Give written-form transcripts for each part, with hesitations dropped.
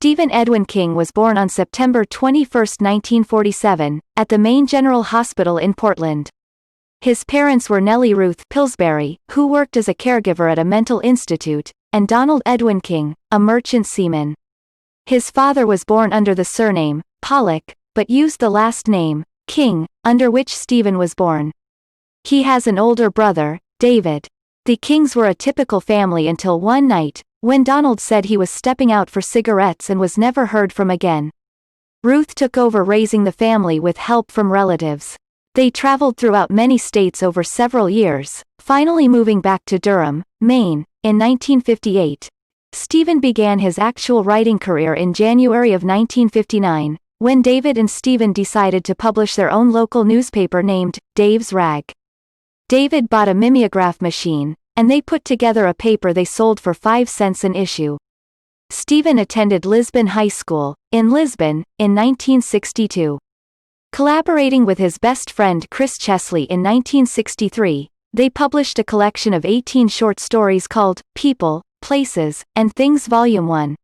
Stephen Edwin King was born on September 21, 1947, at the Maine General Hospital in Portland. His parents were Nellie Ruth Pillsbury, who worked as a caregiver at a mental institute, and Donald Edwin King, a merchant seaman. His father was born under the surname Pollock, but used the last name King, under which Stephen was born. He has an older brother, David. The Kings were a typical family until one night, when Donald said he was stepping out for cigarettes and was never heard from again. Ruth took over raising the family with help from relatives. They traveled throughout many states over several years, finally moving back to Durham, Maine, in 1958. Stephen began his actual writing career in January of 1959, when David and Stephen decided to publish their own local newspaper named Dave's Rag. David bought a mimeograph machine, and they put together a paper they sold for 5 cents an issue. Stephen attended Lisbon High School, in Lisbon, in 1962. Collaborating with his best friend Chris Chesley in 1963, they published a collection of 18 short stories called People, Places, and Things Volume 1.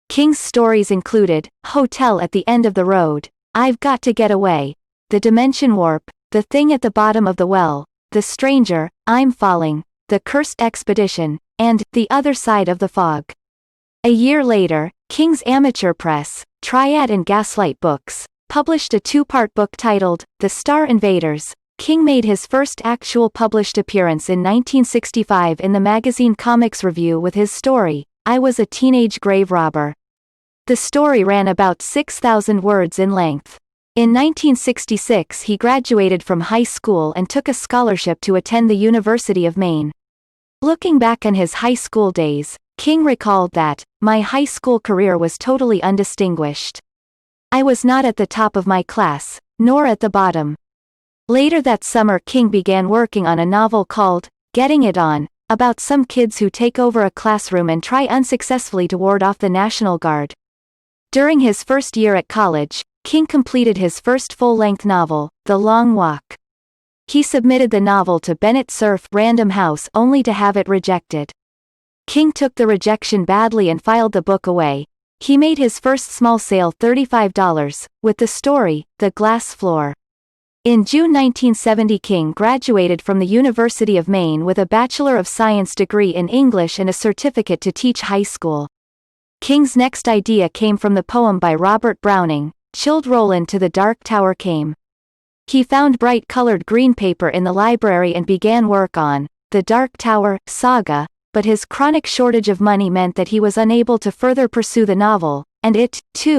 King's stories included Hotel at the End of the Road, I've Got to Get Away, The Dimension Warp, The Thing at the Bottom of the Well, The Stranger, I'm Falling, The Cursed Expedition, and The Other Side of the Fog. A year later, King's amateur press, Triad and Gaslight Books, published a 2-part book titled The Star Invaders. King made his first actual published appearance in 1965 in the magazine Comics Review with his story, I Was a Teenage Grave Robber. The story ran about 6,000 words in length. In 1966 he graduated from high school and took a scholarship to attend the University of Maine. Looking back on his high school days, King recalled that, my high school career was totally undistinguished. I was not at the top of my class, nor at the bottom. Later that summer King began working on a novel called, Getting It On, about some kids who take over a classroom and try unsuccessfully to ward off the National Guard. During his first year at college, King completed his first full-length novel, The Long Walk. He submitted the novel to Bennett Cerf Random House only to have it rejected. King took the rejection badly and filed the book away. He made his first small sale $35, with the story, The Glass Floor. In June 1970 King graduated from the University of Maine with a Bachelor of Science degree in English and a certificate to teach high school. King's next idea came from the poem by Robert Browning, Childe Roland to the Dark Tower Came. He found bright-colored green paper in the library and began work on The Dark Tower saga, but his chronic shortage of money meant that he was unable to further pursue the novel, and it, too,